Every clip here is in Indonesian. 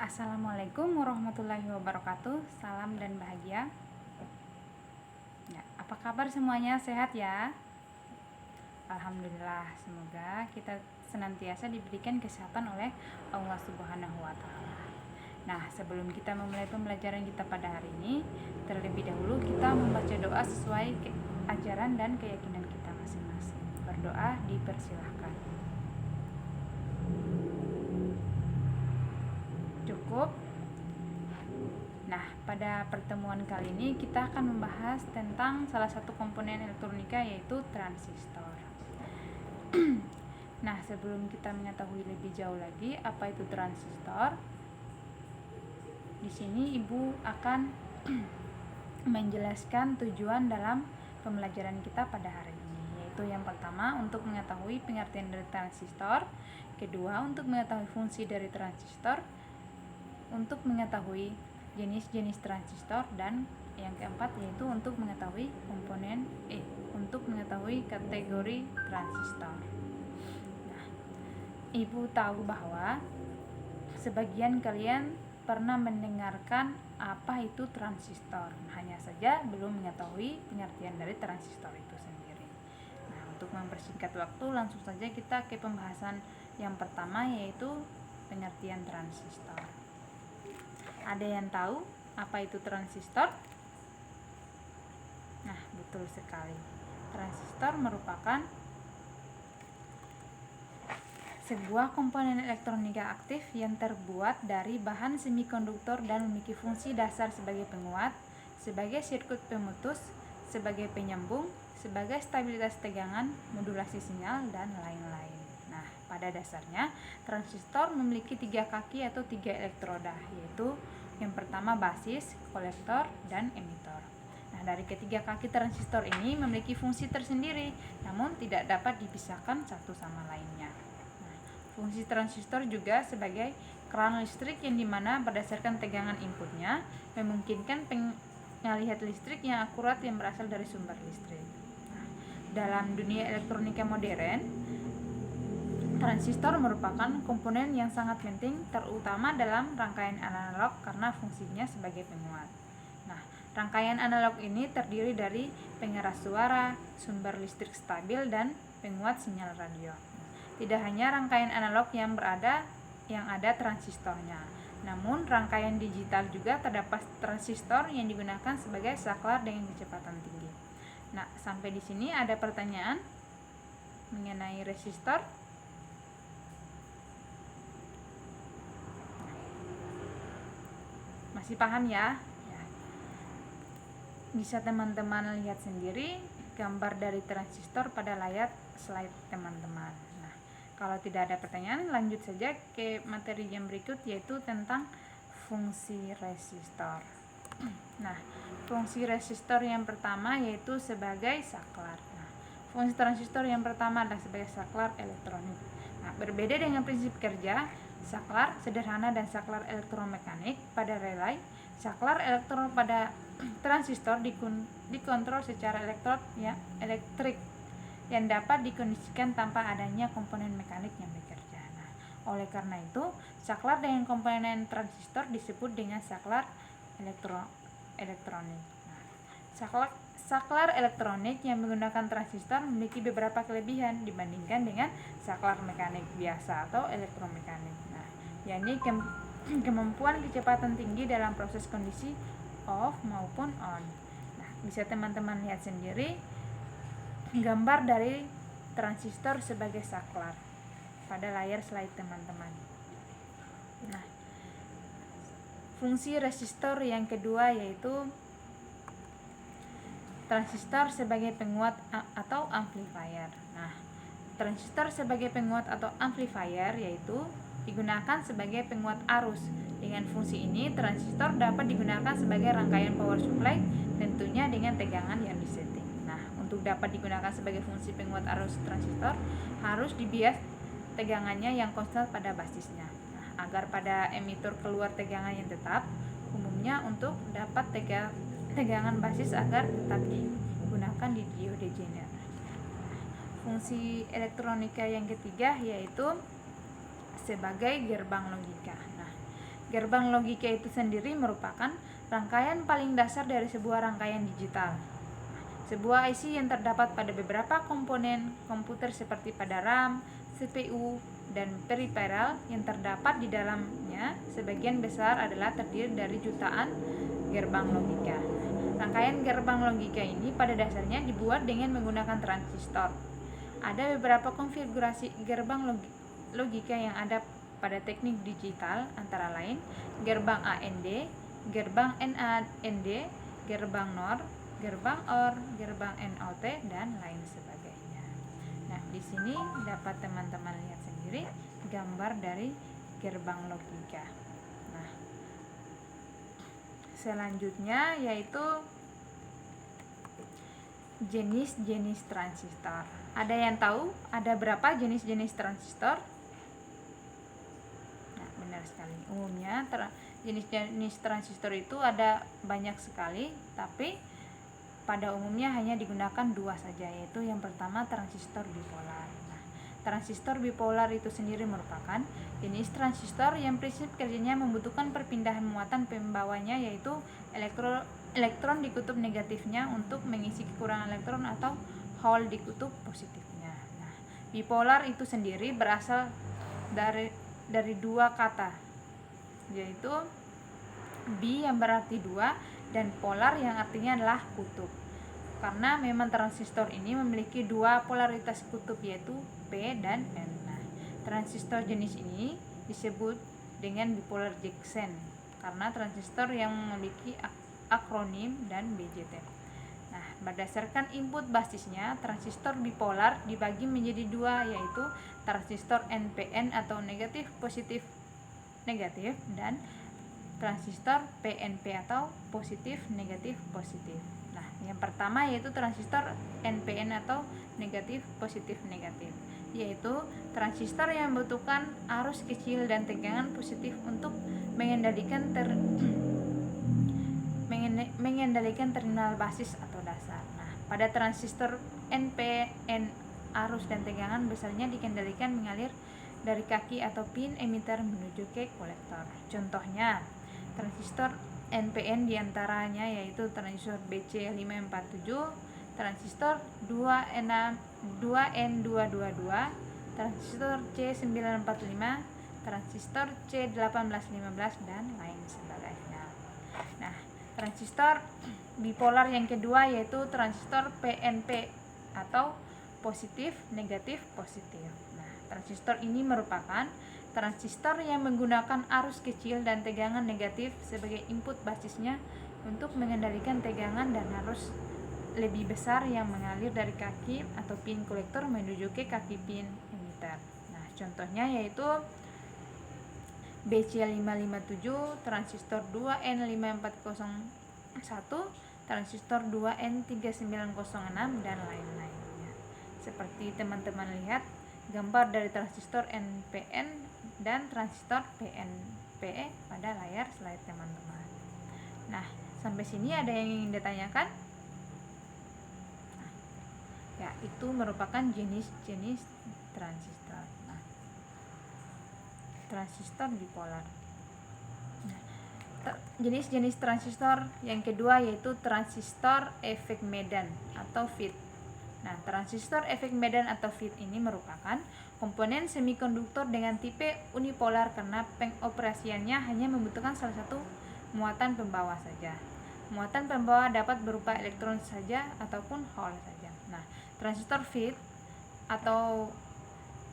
Assalamualaikum warahmatullahi wabarakatuh. Salam dan bahagia. Ya, apa kabar semuanya? Sehat ya? Alhamdulillah. Semoga kita senantiasa diberikan kesehatan oleh Allah Subhanahu wa taala. Nah, sebelum kita memulai pembelajaran kita pada hari ini, terlebih dahulu kita membaca doa sesuai ajaran dan keyakinan kita masing-masing. Berdoa dipersilahkan. Cukup. Nah, pada pertemuan kali ini kita akan membahas tentang salah satu komponen elektronika, yaitu transistor. Nah, sebelum kita mengetahui lebih jauh lagi apa itu transistor, di sini Ibu akan menjelaskan tujuan dalam pembelajaran kita pada hari ini, yaitu yang pertama untuk mengetahui pengertian dari transistor, kedua untuk mengetahui fungsi dari transistor, untuk mengetahui jenis-jenis transistor, dan yang keempat yaitu untuk mengetahui untuk mengetahui kategori transistor. Nah, Ibu tahu bahwa sebagian kalian pernah mendengarkan apa itu transistor, hanya saja belum mengetahui pengertian dari transistor itu sendiri. Nah, untuk mempersingkat waktu, langsung saja kita ke pembahasan yang pertama, yaitu pengertian transistor. Ada yang tahu apa itu transistor? Nah, betul sekali. Transistor merupakan sebuah komponen elektronika aktif yang terbuat dari bahan semikonduktor dan memiliki fungsi dasar sebagai penguat, sebagai sirkuit pemutus, sebagai penyambung, sebagai stabilitas tegangan, modulasi sinyal, dan lain-lain. Nah, pada dasarnya transistor memiliki 3 kaki atau 3 elektroda, yaitu yang pertama basis, kolektor, dan emitor. Nah, dari ketiga kaki transistor ini memiliki fungsi tersendiri, namun tidak dapat dipisahkan satu sama lainnya. Nah, fungsi transistor juga sebagai keran listrik, yang dimana berdasarkan tegangan inputnya memungkinkan pengalihan listrik yang akurat yang berasal dari sumber listrik. Nah, dalam dunia elektronika modern, transistor merupakan komponen yang sangat penting, terutama dalam rangkaian analog karena fungsinya sebagai penguat. Nah, rangkaian analog ini terdiri dari pengeras suara, sumber listrik stabil, dan penguat sinyal radio. Tidak hanya rangkaian analog yang ada transistornya, namun rangkaian digital juga terdapat transistor yang digunakan sebagai saklar dengan kecepatan tinggi. Nah, sampai di sini ada pertanyaan mengenai resistor? Masih paham ya? Bisa teman-teman lihat sendiri gambar dari transistor pada layar slide teman-teman. Nah, kalau tidak ada pertanyaan, lanjut saja ke materi yang berikut, yaitu tentang fungsi resistor. Nah, fungsi resistor yang pertama yaitu sebagai saklar. Nah, fungsi transistor yang pertama adalah sebagai saklar elektronik. Nah, berbeda dengan prinsip kerja saklar sederhana dan saklar elektromekanik pada relay, saklar elektron pada transistor dikontrol secara elektrik yang dapat dikondisikan tanpa adanya komponen mekanik yang bekerja. Nah, oleh karena itu, saklar dengan komponen transistor disebut dengan saklar elektronik. Nah, saklar elektronik yang menggunakan transistor memiliki beberapa kelebihan dibandingkan dengan saklar mekanik biasa atau elektromekanik. Nah, yakni kemampuan kecepatan tinggi dalam proses kondisi off maupun on. Nah, bisa teman-teman lihat sendiri gambar dari transistor sebagai saklar pada layar slide teman-teman. Nah, fungsi resistor yang kedua yaitu transistor sebagai penguat atau amplifier. Nah, transistor sebagai penguat atau amplifier yaitu digunakan sebagai penguat arus. Dengan fungsi ini, transistor dapat digunakan sebagai rangkaian power supply, tentunya dengan tegangan yang disetting. Nah, untuk dapat digunakan sebagai fungsi penguat arus transistor, harus dibias tegangannya yang konstan pada basisnya. Nah, agar pada emitor keluar tegangan yang tetap, umumnya untuk dapat tegangan basis agar tetap digunakan di diode Zener. Fungsi elektronika yang ketiga yaitu sebagai gerbang logika. Nah, gerbang logika itu sendiri merupakan rangkaian paling dasar dari sebuah rangkaian digital. Sebuah IC yang terdapat pada beberapa komponen komputer seperti pada RAM, CPU, dan peripheral yang terdapat di dalamnya sebagian besar adalah terdiri dari jutaan gerbang logika. Rangkaian gerbang logika ini pada dasarnya dibuat dengan menggunakan transistor. Ada beberapa konfigurasi gerbang logika yang ada pada teknik digital, antara lain gerbang AND, gerbang NAND, gerbang NOR, gerbang OR, gerbang NOT, dan lain sebagainya. Nah, di sini dapat teman-teman lihat sendiri gambar dari gerbang logika. Nah, selanjutnya yaitu jenis-jenis transistor. Ada yang tahu ada berapa jenis-jenis transistor? Nah, benar sekali. Umumnya jenis-jenis transistor itu ada banyak sekali, tapi pada umumnya hanya digunakan dua saja, yaitu yang pertama transistor bipolar. Nah, transistor bipolar itu sendiri merupakan jenis transistor yang prinsip kerjanya membutuhkan perpindahan muatan pembawanya, yaitu elektron di kutub negatifnya untuk mengisi kekurangan elektron atau hole di kutub positifnya. Nah, bipolar itu sendiri berasal dari dua kata, yaitu bi yang berarti dua dan polar yang artinya adalah kutub. Karena memang transistor ini memiliki dua polaritas kutub, yaitu P dan N. Nah, transistor jenis ini disebut dengan bipolar junction karena transistor yang memiliki akronim dan BJT. Nah, berdasarkan input basisnya, transistor bipolar dibagi menjadi dua, yaitu transistor NPN atau negatif positif negatif dan transistor PNP atau positif negatif positif. Nah, yang pertama yaitu transistor NPN atau negatif positif negatif, yaitu transistor yang membutuhkan arus kecil dan tegangan positif untuk mengendalikan terminal basis atau dasar. Nah, pada transistor NPN arus dan tegangan besarnya dikendalikan mengalir dari kaki atau pin emitter menuju ke kolektor. Contohnya transistor NPN diantaranya yaitu transistor BC547, transistor 2N222, transistor C945, transistor C1815, dan lain sebagainya. Nah, transistor bipolar yang kedua yaitu transistor PNP atau positif negatif positif. Nah, transistor ini merupakan transistor yang menggunakan arus kecil dan tegangan negatif sebagai input basisnya untuk mengendalikan tegangan dan arus lebih besar yang mengalir dari kaki atau pin kolektor menuju ke kaki pin emitter. Nah, contohnya yaitu BC557, transistor 2N5401, transistor 2N3906, dan lain-lainnya. Seperti teman-teman lihat gambar dari transistor NPN dan transistor PNP pada layar slide teman-teman. Nah, sampai sini ada yang ingin ditanyakan? Nah, ya, itu merupakan jenis-jenis transistor. Nah, transistor bipolar. Nah, jenis-jenis transistor yang kedua yaitu transistor efek Medan atau FET. Nah, transistor efek Medan atau FET ini merupakan komponen semikonduktor dengan tipe unipolar karena pengoperasiannya hanya membutuhkan salah satu muatan pembawa saja. Muatan pembawa dapat berupa elektron saja ataupun hole saja. Nah, transistor FET atau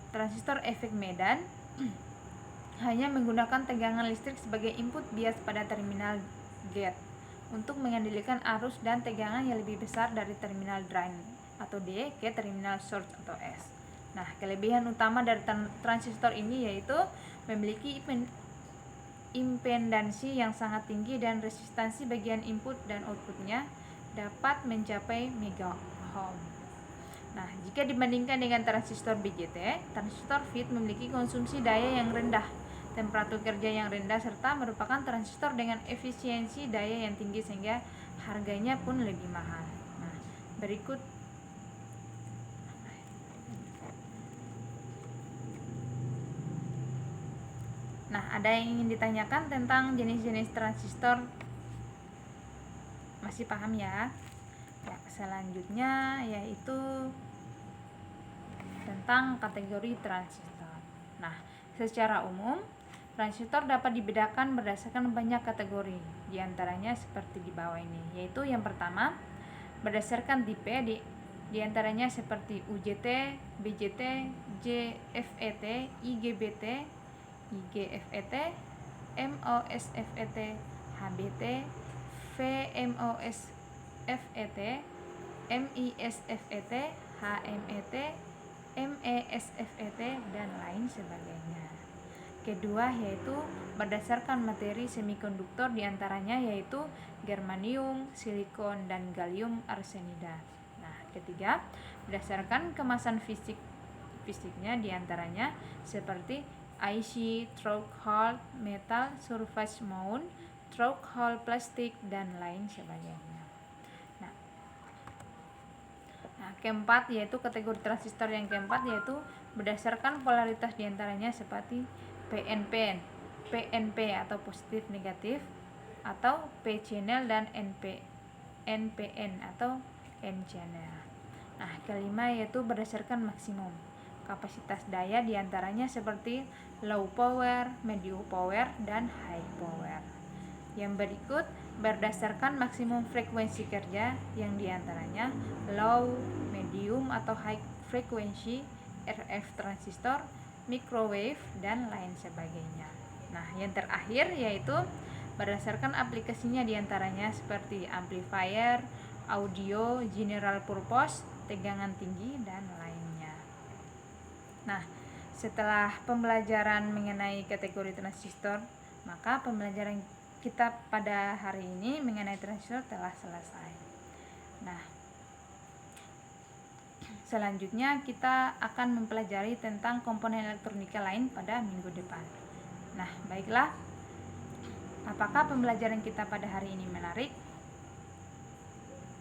transistor efek Medan hanya menggunakan tegangan listrik sebagai input bias pada terminal gate untuk mengendalikan arus dan tegangan yang lebih besar dari terminal drain atau D ke terminal source atau S. Nah, kelebihan utama dari transistor ini yaitu memiliki impedansi yang sangat tinggi dan resistansi bagian input dan outputnya dapat mencapai megaohm. Nah, jika dibandingkan dengan transistor BJT, transistor FET memiliki konsumsi daya yang rendah, temperatur kerja yang rendah, serta merupakan transistor dengan efisiensi daya yang tinggi sehingga harganya pun lebih mahal. Nah, berikut ada yang ingin ditanyakan tentang jenis-jenis transistor? Masih paham ya? Ya, selanjutnya yaitu tentang kategori transistor. Nah, secara umum transistor dapat dibedakan berdasarkan banyak kategori. Di antaranya seperti di bawah ini, yaitu yang pertama berdasarkan tipe, di antaranya seperti UJT, BJT, JFET, IGBT, IGFET, MOSFET, HBT, VMOSFET, MISFET, HMET, MESFET, dan lain sebagainya. Kedua yaitu berdasarkan materi semikonduktor, diantaranya yaitu germanium, silikon, dan gallium arsenida. Nah, ketiga berdasarkan kemasan fisiknya, diantaranya seperti IC, through hole, metal, surface mount, through hole plastik, dan lain sebagainya. Nah, keempat yaitu kategori transistor yang keempat yaitu berdasarkan polaritas, diantaranya seperti PNP, atau positif negatif, atau P channel, dan NPN atau N channel. Nah, kelima yaitu berdasarkan maksimum kapasitas daya, diantaranya seperti low power, medium power, dan high power. Yang berikut berdasarkan maksimum frekuensi kerja, yang diantaranya low, medium, atau high frekuensi, RF transistor, microwave, dan lain sebagainya. Nah, yang terakhir yaitu berdasarkan aplikasinya, diantaranya seperti amplifier, audio, general purpose, tegangan tinggi, dan lainnya. Nah, setelah pembelajaran mengenai kategori transistor, maka pembelajaran kita pada hari ini mengenai transistor telah selesai. Nah, selanjutnya kita akan mempelajari tentang komponen elektronika lain pada minggu depan. Nah, baiklah. Apakah pembelajaran kita pada hari ini menarik?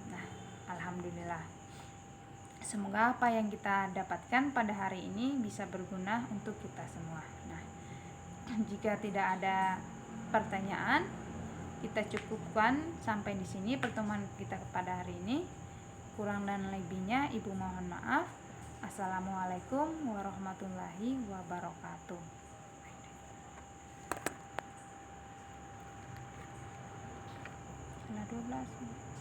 Nah, alhamdulillah. Semoga apa yang kita dapatkan pada hari ini bisa berguna untuk kita semua. Nah, jika tidak ada pertanyaan, kita cukupkan sampai di sini pertemuan kita pada hari ini. Kurang dan lebihnya Ibu mohon maaf. Assalamualaikum warahmatullahi wabarakatuh. 12